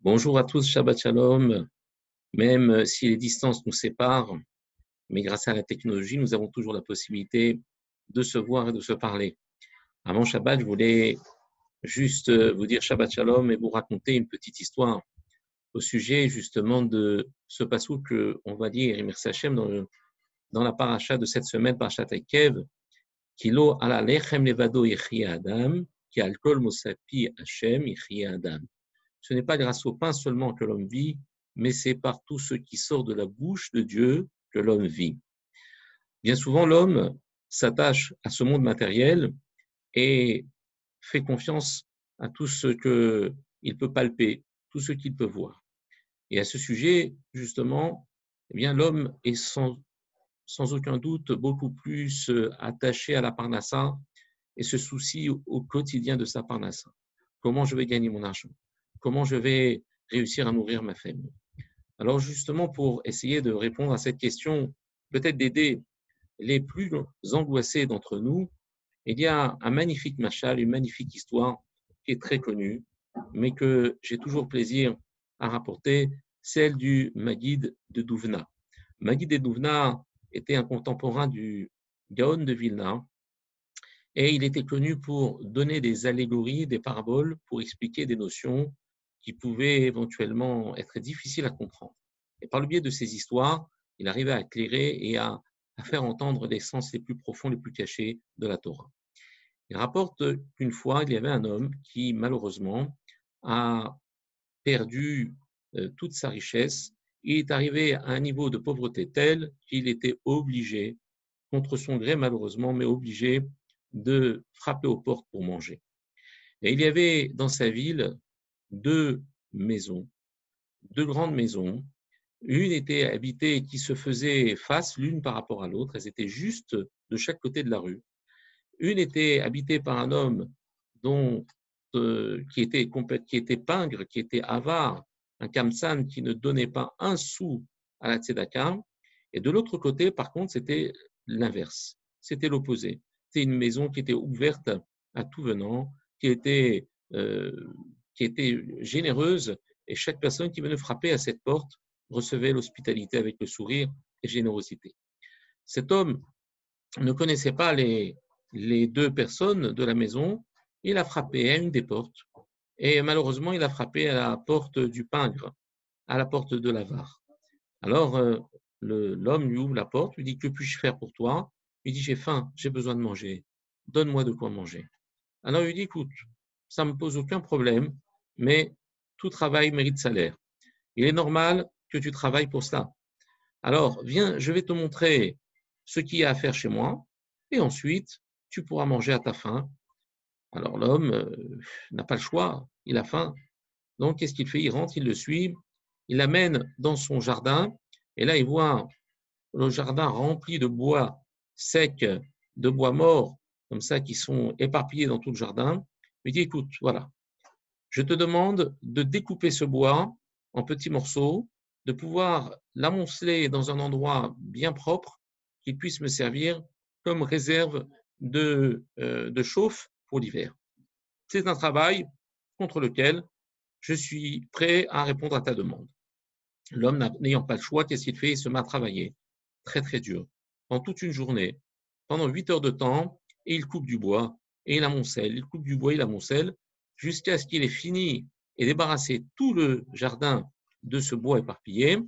Bonjour à tous, Shabbat Shalom. Même si les distances nous séparent, mais grâce à la technologie, nous avons toujours la possibilité de se voir et de se parler. Avant Shabbat, je voulais juste vous dire Shabbat Shalom et vous raconter une petite histoire au sujet justement de ce passage que on va lire Emir Sachem dans la paracha de cette semaine, parachat Ekev, Kilo ala lechem levado yechia Adam, ki al kol mosapi Hashem yechia Adam. Ce n'est pas grâce au pain seulement que l'homme vit, mais c'est par tout ce qui sort de la bouche de Dieu que l'homme vit. Bien souvent, l'homme s'attache à ce monde matériel et fait confiance à tout ce qu'il peut palper, tout ce qu'il peut voir. Et à ce sujet, justement, eh bien, l'homme est sans aucun doute beaucoup plus attaché à la parnassa et se soucie au quotidien de sa parnassa. Comment je vais gagner mon argent? Comment je vais réussir à nourrir ma famille? Alors justement, pour essayer de répondre à cette question, peut-être d'aider les plus angoissés d'entre nous, il y a un magnifique machal, une magnifique histoire qui est très connue, mais que j'ai toujours plaisir à rapporter, celle du Maguide de Douvna. Maguide de Douvna était un contemporain du Gaon de Vilna, et il était connu pour donner des allégories, des paraboles, pour expliquer des notions qui pouvaient éventuellement être difficiles à comprendre. Et par le biais de ces histoires, il arrivait à éclairer et à faire entendre les sens les plus profonds, les plus cachés de la Torah. Il rapporte qu'une fois, il y avait un homme qui, malheureusement, a perdu toute sa richesse. Il est arrivé à un niveau de pauvreté tel qu'il était obligé, contre son gré malheureusement, mais obligé de frapper aux portes pour manger. Et il y avait dans sa ville deux maisons, deux grandes maisons. Une était habitée qui se faisait face l'une par rapport à l'autre. Elles étaient juste de chaque côté de la rue. Une était habitée par un homme qui était pingre, qui était avare, un kamsan qui ne donnait pas un sou à la tzedaka. Et de l'autre côté, par contre, c'était l'inverse. C'était l'opposé. C'était une maison qui était ouverte à tout venant, qui était généreuse, et chaque personne qui venait frapper à cette porte recevait l'hospitalité avec le sourire et générosité. Cet homme ne connaissait pas les deux personnes de la maison. Il a frappé à une des portes, et malheureusement, il a frappé à la porte du pingre, à la porte de l'avare. Alors, l'homme lui ouvre la porte, lui dit, que puis-je faire pour toi? Il dit, j'ai faim, j'ai besoin de manger, donne-moi de quoi manger. Alors, il lui dit, écoute, ça ne me pose aucun problème, mais tout travail mérite salaire. Il est normal que tu travailles pour cela. Alors, viens, je vais te montrer ce qu'il y a à faire chez moi, et ensuite, tu pourras manger à ta faim. Alors, l'homme n'a pas le choix, il a faim. Donc, qu'est-ce qu'il fait? Il rentre, il le suit, il l'amène dans son jardin, et là, il voit le jardin rempli de bois secs, de bois morts, comme ça, qui sont éparpillés dans tout le jardin. Il dit, écoute, voilà, je te demande de découper ce bois en petits morceaux, de pouvoir l'amonceler dans un endroit bien propre qui puisse me servir comme réserve de chauffe pour l'hiver. C'est un travail contre lequel je suis prêt à répondre à ta demande. L'homme n'ayant pas le choix, qu'est-ce qu'il fait? Il se met à travailler très très dur, pendant toute une journée, pendant 8 heures de temps, et il coupe du bois, et il amoncelle, il coupe du bois, il amoncelle, jusqu'à ce qu'il ait fini et débarrassé tout le jardin de ce bois éparpillé.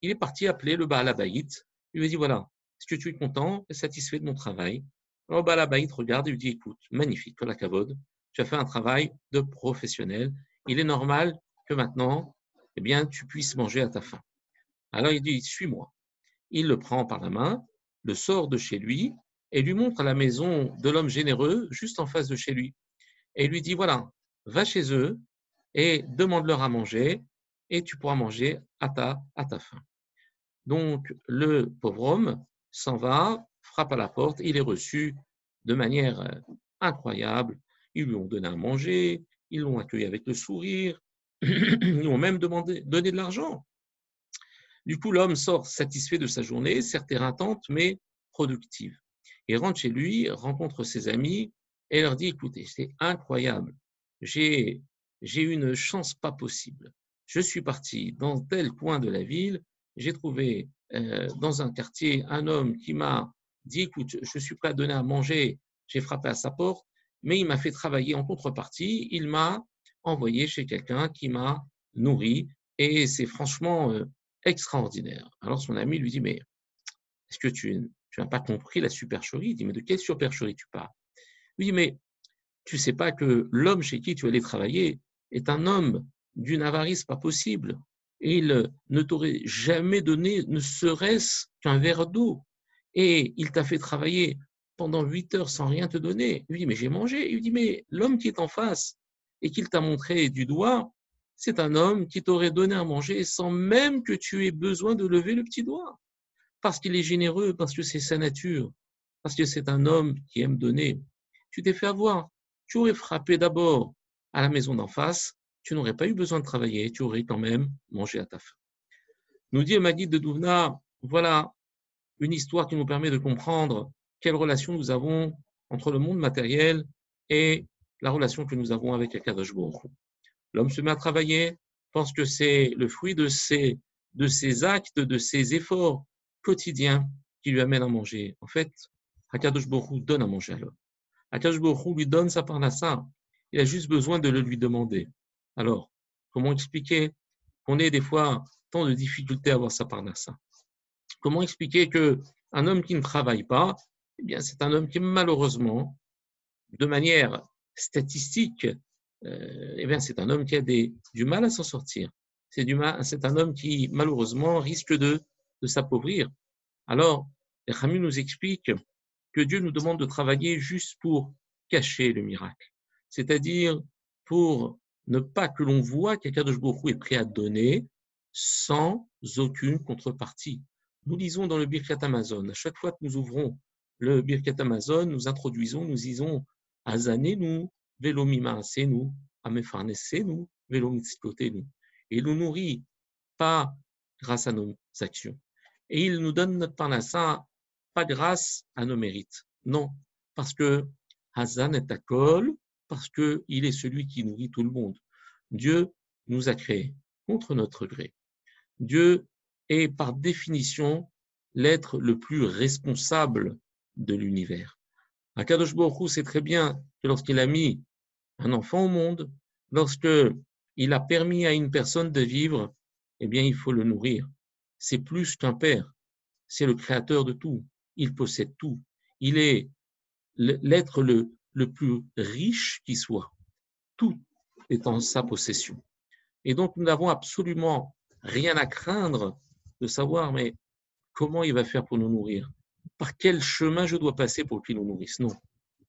Il est parti appeler le Baal Habayit. Il lui dit, voilà, est-ce que tu es content et satisfait de mon travail? Alors, le Baal Habayit regarde et lui dit, écoute, magnifique, la kavod, tu as fait un travail de professionnel. Il est normal que maintenant, eh bien, tu puisses manger à ta faim. Alors, il dit, suis-moi. Il le prend par la main, le sort de chez lui et lui montre la maison de l'homme généreux juste en face de chez lui. Et il lui dit, voilà, va chez eux et demande-leur à manger et tu pourras manger à ta faim. Donc, le pauvre homme s'en va, frappe à la porte, il est reçu de manière incroyable. Ils lui ont donné à manger, ils l'ont accueilli avec le sourire, ils lui ont même donné de l'argent. Du coup, l'homme sort satisfait de sa journée, certes éreintante, mais productive. Il rentre chez lui, rencontre ses amis et leur dit, écoutez, c'est incroyable, j'ai une chance pas possible. je suis parti dans tel coin de la ville, j'ai trouvé dans un quartier un homme qui m'a dit, écoute, je suis prêt à donner à manger, j'ai frappé à sa porte, mais il m'a fait travailler en contrepartie, il m'a envoyé chez quelqu'un qui m'a nourri, et c'est franchement extraordinaire. Alors son ami lui dit, mais est-ce que tu n'as pas compris la supercherie? Il dit, mais de quelle supercherie tu parles? Il dit, mais tu ne sais pas que l'homme chez qui tu allais travailler est un homme d'une avarice pas possible. Et il ne t'aurait jamais donné ne serait-ce qu'un verre d'eau. Et il t'a fait travailler pendant 8 heures sans rien te donner. Il lui dit, mais j'ai mangé. Il lui dit, mais l'homme qui est en face et qu'il t'a montré du doigt, c'est un homme qui t'aurait donné à manger sans même que tu aies besoin de lever le petit doigt. Parce qu'il est généreux, parce que c'est sa nature, parce que c'est un homme qui aime donner. Tu t'es fait avoir. Tu aurais frappé d'abord à la maison d'en face, tu n'aurais pas eu besoin de travailler, tu aurais quand même mangé à ta faim. Nous dit Maguide de Douvna, voilà une histoire qui nous permet de comprendre quelle relation nous avons entre le monde matériel et la relation que nous avons avec Akadosh Baruch Hu. L'homme se met à travailler, pense que c'est le fruit de ses actes, de ses efforts quotidiens qui lui amènent à manger. En fait, Akadosh Baruch Hu donne à manger à l'homme. Akadosh Baruch Hu lui donne sa parnassa. Il a juste besoin de le lui demander. Alors, comment expliquer qu'on ait des fois tant de difficultés à avoir sa parnassa? Comment expliquer qu'un homme qui ne travaille pas, eh bien, c'est un homme qui, malheureusement, de manière statistique, eh bien, c'est un homme qui a du mal à s'en sortir. C'est un homme qui, malheureusement, risque de s'appauvrir. Alors, les Chamis nous expliquent que Dieu nous demande de travailler juste pour cacher le miracle. C'est-à-dire pour ne pas que l'on voit qu'Akadosh Baruch Hu est prêt à donner sans aucune contrepartie. Nous lisons dans le Birkat Amazon, à chaque fois que nous ouvrons le Birkat Amazon, nous introduisons, nous disons Azanenu, Velo Mimaasenu, Amefarnesenu, Velo Mitzvotenu. Et il nous nourrit pas grâce à nos actions. Et il nous donne notre parnassa pas grâce à nos mérites. Non, parce que Hazan est Akol, parce qu'il est celui qui nourrit tout le monde. Dieu nous a créés contre notre gré. Dieu est par définition l'être le plus responsable de l'univers. Akadosh Baruch Hu sait très bien que lorsqu'il a mis un enfant au monde, lorsqu'il a permis à une personne de vivre, eh bien, il faut le nourrir. C'est plus qu'un père, c'est le créateur de tout. Il possède tout. Il est l'être le plus riche qui soit. Tout est en sa possession. Et donc, nous n'avons absolument rien à craindre de savoir, mais comment il va faire pour nous nourrir? Par quel chemin je dois passer pour qu'il nous nourrisse? Non.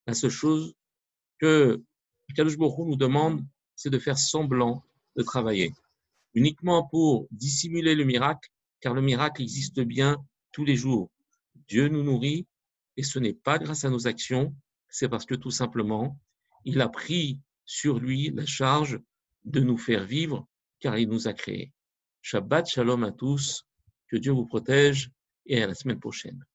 La seule chose que Kadosh Baruch Hu nous demande, c'est de faire semblant de travailler. Uniquement pour dissimuler le miracle, car le miracle existe bien tous les jours. Dieu nous nourrit, et ce n'est pas grâce à nos actions, c'est parce que tout simplement, il a pris sur lui la charge de nous faire vivre, car il nous a créés. Shabbat Shalom à tous, que Dieu vous protège, et à la semaine prochaine.